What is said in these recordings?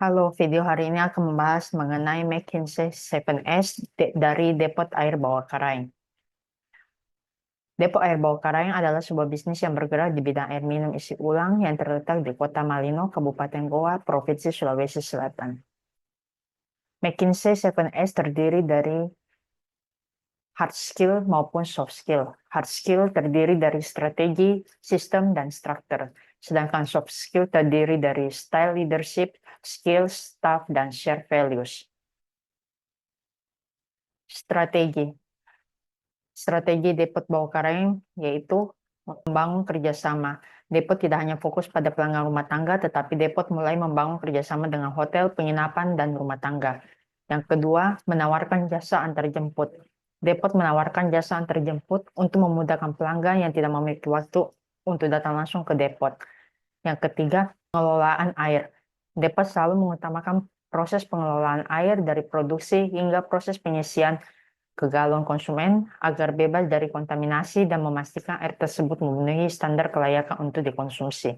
Halo, video hari ini akan membahas mengenai McKinsey 7S dari Depot Air Bawah Karaing. Depot Air Bawah Karaing adalah sebuah bisnis yang bergerak di bidang air minum isi ulang yang terletak di Kota Malino, Kabupaten Goa, Provinsi Sulawesi Selatan. McKinsey 7S terdiri dari hard skill maupun soft skill. Hard skill terdiri dari strategi, sistem, dan struktur. Sedangkan soft skill terdiri dari style leadership, skill, staff, dan share values. Strategi. Strategi Depot Bawah Karaing yaitu membangun kerjasama. Depot tidak hanya fokus pada pelanggan rumah tangga, tetapi Depot mulai membangun kerjasama dengan hotel, penginapan, dan rumah tangga. Yang kedua, menawarkan jasa antarjemput. Depot menawarkan jasa antarjemput untuk memudahkan pelanggan yang tidak memiliki waktu untuk datang langsung ke Depot. Yang ketiga, pengelolaan air. Depot selalu mengutamakan proses pengelolaan air dari produksi hingga proses penyisian ke galon konsumen agar bebas dari kontaminasi dan memastikan air tersebut memenuhi standar kelayakan untuk dikonsumsi.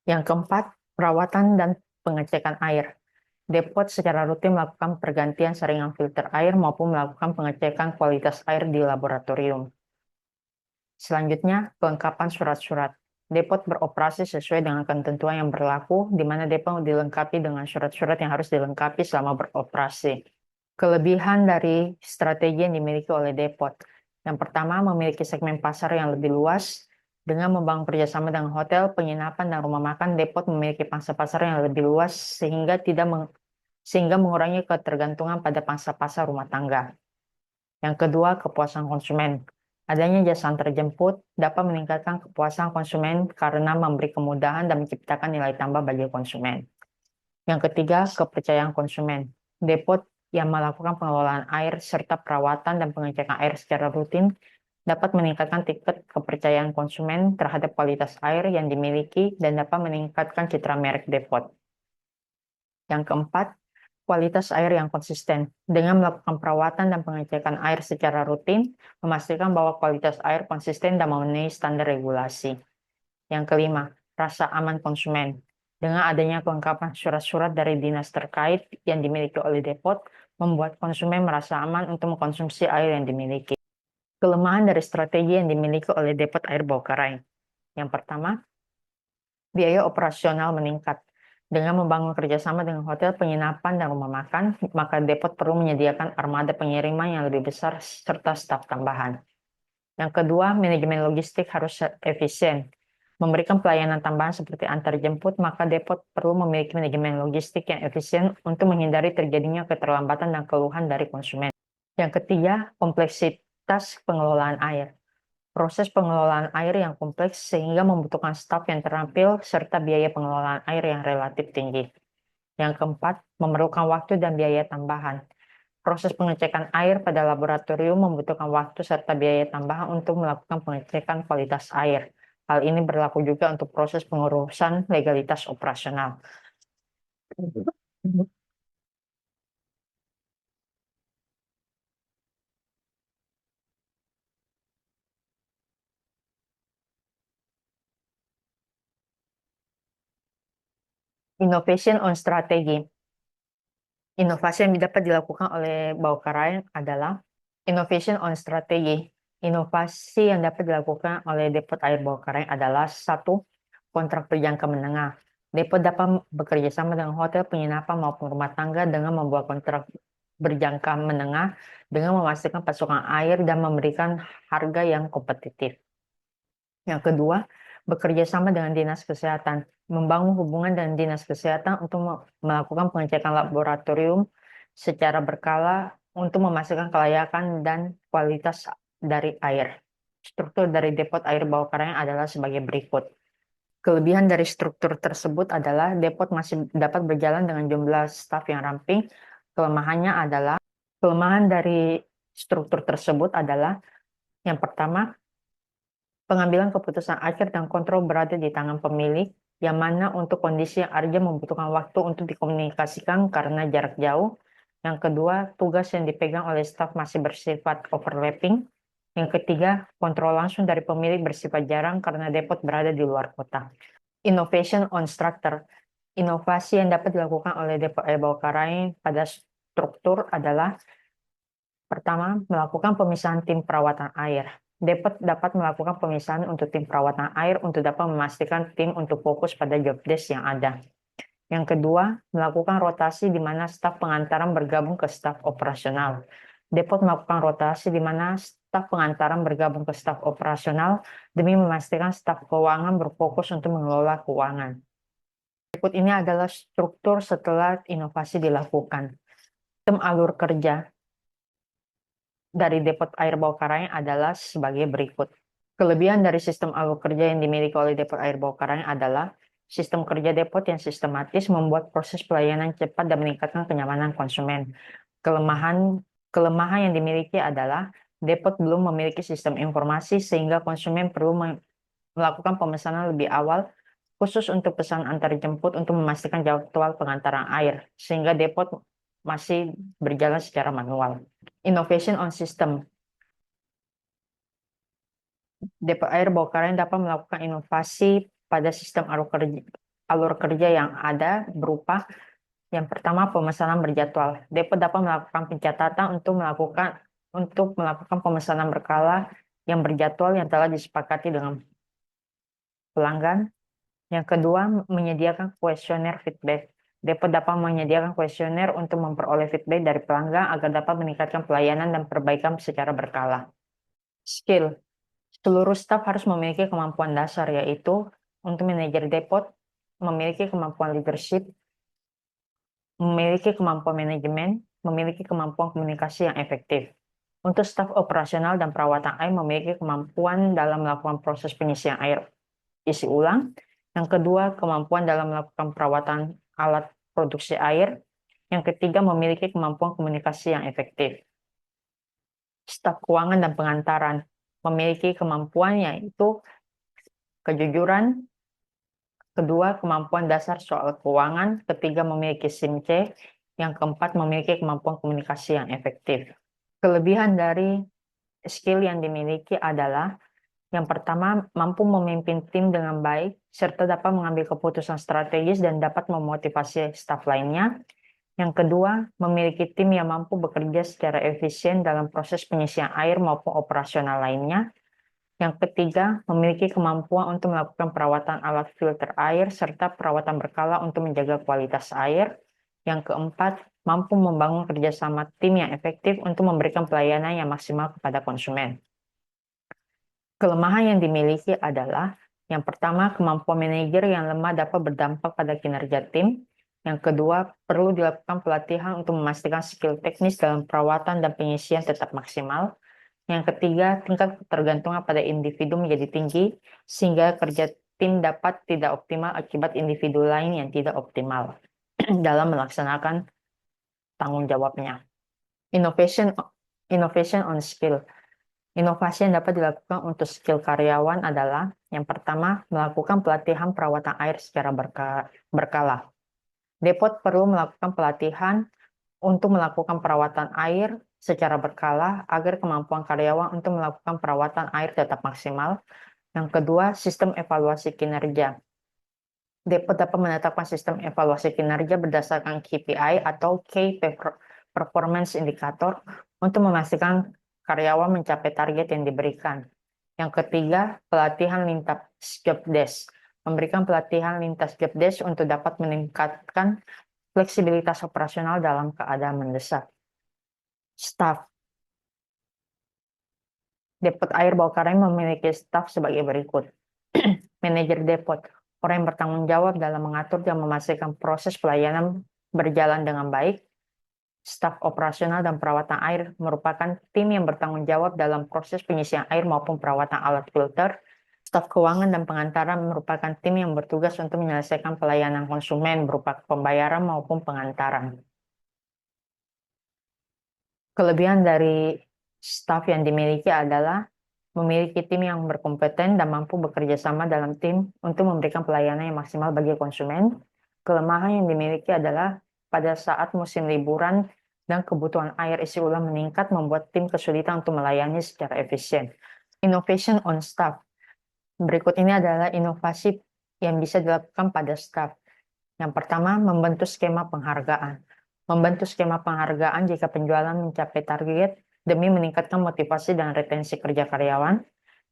Yang keempat, perawatan dan pengecekan air. Depot secara rutin melakukan pergantian saringan filter air maupun melakukan pengecekan kualitas air di laboratorium. Selanjutnya, kelengkapan surat-surat. Depot beroperasi sesuai dengan ketentuan yang berlaku, di mana Depot dilengkapi dengan surat-surat yang harus dilengkapi selama beroperasi. Kelebihan dari strategi yang dimiliki oleh Depot. Yang pertama, memiliki segmen pasar yang lebih luas. Dengan membangun kerjasama dengan hotel, penginapan, dan rumah makan, Depot memiliki pangsa pasar yang lebih luas sehingga mengurangi ketergantungan pada pangsa pasar rumah tangga. Yang kedua, kepuasan konsumen. Adanya jasa antarjemput dapat meningkatkan kepuasan konsumen karena memberi kemudahan dan menciptakan nilai tambah bagi konsumen. Yang ketiga, kepercayaan konsumen. Depot yang melakukan pengelolaan air serta perawatan dan pengecekan air secara rutin dapat meningkatkan tingkat kepercayaan konsumen terhadap kualitas air yang dimiliki dan dapat meningkatkan citra merek Depot. Yang keempat, kualitas air yang konsisten. Dengan melakukan perawatan dan pengecekan air secara rutin, memastikan bahwa kualitas air konsisten dan memenuhi standar regulasi. Yang kelima, rasa aman konsumen. Dengan adanya kelengkapan surat-surat dari dinas terkait yang dimiliki oleh Depot, membuat konsumen merasa aman untuk mengkonsumsi air yang dimiliki. Kelemahan dari strategi yang dimiliki oleh Depot Air Bawah Karaing. Yang pertama, biaya operasional meningkat. Dengan membangun kerjasama dengan hotel, penginapan, dan rumah makan, maka Depot perlu menyediakan armada pengiriman yang lebih besar serta staf tambahan. Yang kedua, manajemen logistik harus efisien. Memberikan pelayanan tambahan seperti antar jemput, maka Depot perlu memiliki manajemen logistik yang efisien untuk menghindari terjadinya keterlambatan dan keluhan dari konsumen. Yang ketiga, kompleksitas pengelolaan air. Proses pengelolaan air yang kompleks sehingga membutuhkan staf yang terampil serta biaya pengelolaan air yang relatif tinggi. Yang keempat, memerlukan waktu dan biaya tambahan. Proses pengecekan air pada laboratorium membutuhkan waktu serta biaya tambahan untuk melakukan pengecekan kualitas air. Hal ini berlaku juga untuk proses pengurusan legalitas operasional. Innovation on strategi. Inovasi yang dapat dilakukan oleh Bawkaraing adalah innovation on strategi. Inovasi yang dapat dilakukan oleh Depot Air Bawkaraing adalah satu, kontrak berjangka menengah. Depot dapat bekerja sama dengan hotel, penginapan maupun rumah tangga dengan membuat kontrak berjangka menengah dengan memastikan pasokan air dan memberikan harga yang kompetitif. Yang kedua, bekerja sama dengan dinas kesehatan. Membangun hubungan dengan dinas kesehatan untuk melakukan pengecekan laboratorium secara berkala untuk memastikan kelayakan dan kualitas dari air. Struktur dari Depot Air Bawah Karaing adalah sebagai berikut. Kelebihan dari struktur tersebut adalah Depot masih dapat berjalan dengan jumlah staf yang ramping. Kelemahan dari struktur tersebut adalah yang pertama, pengambilan keputusan akhir dan kontrol berada di tangan pemilik, yang mana untuk kondisi yang urgent membutuhkan waktu untuk dikomunikasikan karena jarak jauh. Yang kedua, tugas yang dipegang oleh staf masih bersifat overlapping. Yang ketiga, kontrol langsung dari pemilik bersifat jarang karena Depot berada di luar kota. Innovation on structure. Inovasi yang dapat dilakukan oleh Depot Air Bawah Karaing pada struktur adalah pertama, melakukan pemisahan tim perawatan air. Depot dapat melakukan pemisahan untuk tim perawatan air untuk dapat memastikan tim untuk fokus pada job desk yang ada. Yang kedua, melakukan rotasi di mana staf pengantaran bergabung ke staf operasional. Depot melakukan rotasi di mana staf pengantaran bergabung ke staf operasional demi memastikan staf keuangan berfokus untuk mengelola keuangan. Berikut ini adalah struktur setelah inovasi dilakukan. Sistem alur kerja dari Depot Air Bawah Karaing adalah sebagai berikut. Kelebihan dari sistem alur kerja yang dimiliki oleh Depot Air Bawah Karaing adalah sistem kerja depot yang sistematis membuat proses pelayanan cepat dan meningkatkan kenyamanan konsumen. Kelemahan yang dimiliki adalah depot belum memiliki sistem informasi sehingga konsumen perlu melakukan pemesanan lebih awal khusus untuk pesan antar jemput untuk memastikan jadwal pengantaran air, sehingga depot masih berjalan secara manual. Innovation on system. Depot Air Bawah Karaing dapat melakukan inovasi pada sistem alur kerja yang ada berupa yang pertama, pemesanan berjadwal. Depot dapat melakukan pencatatan untuk melakukan pemesanan berkala yang berjadwal yang telah disepakati dengan pelanggan. Yang kedua, menyediakan kuesioner feedback. Depot dapat menyediakan kuesioner untuk memperoleh feedback dari pelanggan agar dapat meningkatkan pelayanan dan perbaikan secara berkala. Skill. Seluruh staf harus memiliki kemampuan dasar, yaitu untuk manajer depot, memiliki kemampuan leadership, memiliki kemampuan manajemen, memiliki kemampuan komunikasi yang efektif. Untuk staf operasional dan perawatan air memiliki kemampuan dalam melakukan proses pengisian air isi ulang. Yang kedua, kemampuan dalam melakukan perawatan alat produksi air. Yang ketiga, memiliki kemampuan komunikasi yang efektif. Staf keuangan dan pengantaran memiliki kemampuan yaitu kejujuran, kedua, kemampuan dasar soal keuangan, ketiga, memiliki SIM-C, yang keempat, memiliki kemampuan komunikasi yang efektif. Kelebihan dari skill yang dimiliki adalah yang pertama, mampu memimpin tim dengan baik, serta dapat mengambil keputusan strategis dan dapat memotivasi staf lainnya. Yang kedua, memiliki tim yang mampu bekerja secara efisien dalam proses pengisian air maupun operasional lainnya. Yang ketiga, memiliki kemampuan untuk melakukan perawatan alat filter air serta perawatan berkala untuk menjaga kualitas air. Yang keempat, mampu membangun kerjasama tim yang efektif untuk memberikan pelayanan yang maksimal kepada konsumen. Kelemahan yang dimiliki adalah yang pertama, kemampuan manajer yang lemah dapat berdampak pada kinerja tim. Yang kedua, perlu dilakukan pelatihan untuk memastikan skill teknis dalam perawatan dan pengisian tetap maksimal. Yang ketiga, tingkat ketergantungan pada individu menjadi tinggi, sehingga kerja tim dapat tidak optimal akibat individu lain yang tidak optimal dalam melaksanakan tanggung jawabnya. Innovation on skill. Inovasi yang dapat dilakukan untuk skill karyawan adalah yang pertama, melakukan pelatihan perawatan air secara berkala. Depot perlu melakukan pelatihan untuk melakukan perawatan air secara berkala agar kemampuan karyawan untuk melakukan perawatan air tetap maksimal. Yang kedua, sistem evaluasi kinerja. Depot dapat menetapkan sistem evaluasi kinerja berdasarkan KPI atau Key Performance Indicator untuk memastikan karyawan mencapai target yang diberikan. Yang ketiga, pelatihan lintas job desk. Memberikan pelatihan lintas job desk untuk dapat meningkatkan fleksibilitas operasional dalam keadaan mendesak. Staff. Depot Air Bawah Karaing memiliki staf sebagai berikut. Manajer depot, orang yang bertanggung jawab dalam mengatur dan memastikan proses pelayanan berjalan dengan baik. Staf operasional dan perawatan air merupakan tim yang bertanggung jawab dalam proses pengisian air maupun perawatan alat filter. Staf keuangan dan pengantaran merupakan tim yang bertugas untuk menyelesaikan pelayanan konsumen berupa pembayaran maupun pengantaran. Kelebihan dari staf yang dimiliki adalah memiliki tim yang berkompeten dan mampu bekerja sama dalam tim untuk memberikan pelayanan yang maksimal bagi konsumen. Kelemahan yang dimiliki adalah pada saat musim liburan dan kebutuhan air isi ulang meningkat membuat tim kesulitan untuk melayani secara efisien. Innovation on staff. Berikut ini adalah inovasi yang bisa dilakukan pada staff. Yang pertama, membentuk skema penghargaan. Membentuk skema penghargaan jika penjualan mencapai target demi meningkatkan motivasi dan retensi kerja karyawan.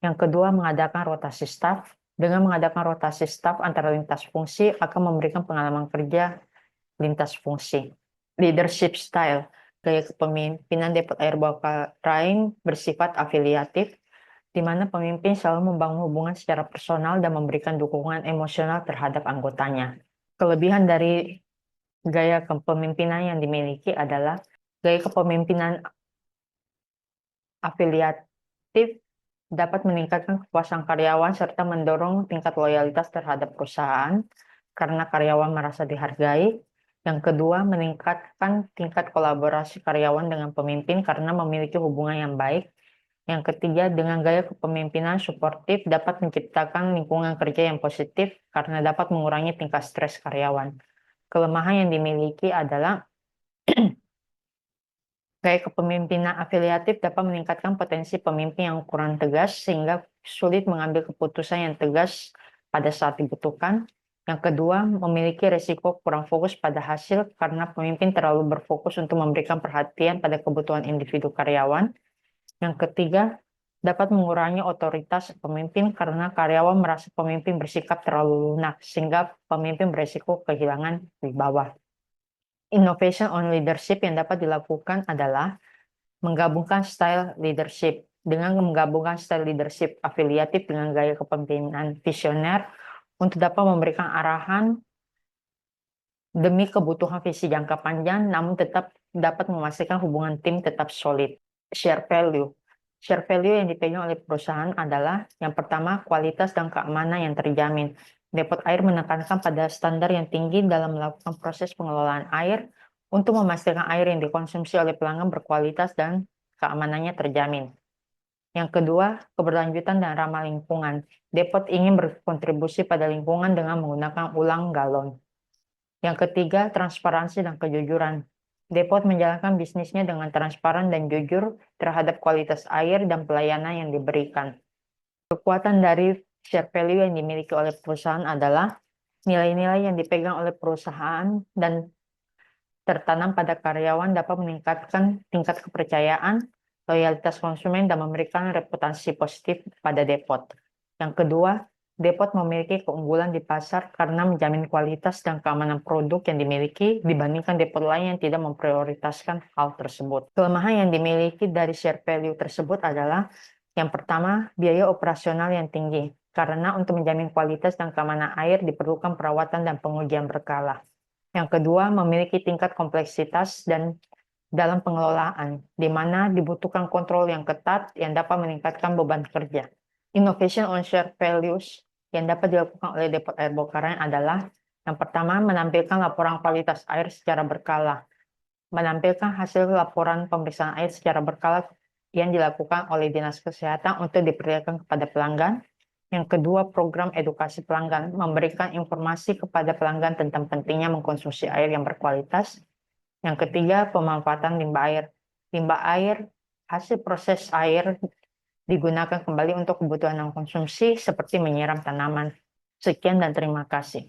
Yang kedua, mengadakan rotasi staf. Dengan mengadakan rotasi staf antara lintas fungsi akan memberikan pengalaman kerja lintas fungsi. Leadership style. Gaya kepemimpinan Depot Air Bawah Rain bersifat afiliatif, di mana pemimpin selalu membangun hubungan secara personal dan memberikan dukungan emosional terhadap anggotanya. Kelebihan dari gaya kepemimpinan yang dimiliki adalah gaya kepemimpinan afiliatif dapat meningkatkan kepuasan karyawan serta mendorong tingkat loyalitas terhadap perusahaan karena karyawan merasa dihargai. Yang kedua, meningkatkan tingkat kolaborasi karyawan dengan pemimpin karena memiliki hubungan yang baik. Yang ketiga, dengan gaya kepemimpinan suportif dapat menciptakan lingkungan kerja yang positif karena dapat mengurangi tingkat stres karyawan. Kelemahan yang dimiliki adalah gaya kepemimpinan afiliatif dapat meningkatkan potensi pemimpin yang kurang tegas sehingga sulit mengambil keputusan yang tegas pada saat dibutuhkan. Yang kedua, memiliki resiko kurang fokus pada hasil karena pemimpin terlalu berfokus untuk memberikan perhatian pada kebutuhan individu karyawan. Yang ketiga, dapat mengurangi otoritas pemimpin karena karyawan merasa pemimpin bersikap terlalu lunak sehingga pemimpin beresiko kehilangan wibawa. Innovation on leadership yang dapat dilakukan adalah menggabungkan style leadership. Dengan menggabungkan style leadership afiliatif dengan gaya kepemimpinan visioner untuk dapat memberikan arahan demi kebutuhan visi jangka panjang, namun tetap dapat memastikan hubungan tim tetap solid. Share value. Share value yang dipegang oleh perusahaan adalah yang pertama, kualitas dan keamanan yang terjamin. Depot Air menekankan pada standar yang tinggi dalam melakukan proses pengelolaan air untuk memastikan air yang dikonsumsi oleh pelanggan berkualitas dan keamanannya terjamin. Yang kedua, keberlanjutan dan ramah lingkungan. Depot ingin berkontribusi pada lingkungan dengan menggunakan ulang galon. Yang ketiga, transparansi dan kejujuran. Depot menjalankan bisnisnya dengan transparan dan jujur terhadap kualitas air dan pelayanan yang diberikan. Kekuatan dari share value yang dimiliki oleh perusahaan adalah nilai-nilai yang dipegang oleh perusahaan dan tertanam pada karyawan dapat meningkatkan tingkat kepercayaan, loyalitas konsumen, dan memberikan reputasi positif pada Depot. Yang kedua, Depot memiliki keunggulan di pasar karena menjamin kualitas dan keamanan produk yang dimiliki dibandingkan depot lain yang tidak memprioritaskan hal tersebut. Kelemahan yang dimiliki dari share value tersebut adalah yang pertama, biaya operasional yang tinggi karena untuk menjamin kualitas dan keamanan air diperlukan perawatan dan pengujian berkala. Yang kedua, memiliki tingkat kompleksitas dan dalam pengelolaan, di mana dibutuhkan kontrol yang ketat yang dapat meningkatkan beban kerja. Innovation on share values yang dapat dilakukan oleh Depot Air Bawah adalah yang pertama, menampilkan laporan kualitas air secara berkala. Menampilkan hasil laporan pemeriksaan air secara berkala yang dilakukan oleh Dinas Kesehatan untuk diperlihatkan kepada pelanggan. Yang kedua, program edukasi pelanggan, memberikan informasi kepada pelanggan tentang pentingnya mengkonsumsi air yang berkualitas. Yang ketiga, pemanfaatan limbah air. Limbah air, hasil proses air digunakan kembali untuk kebutuhan non-konsumsi seperti menyiram tanaman. Sekian dan terima kasih.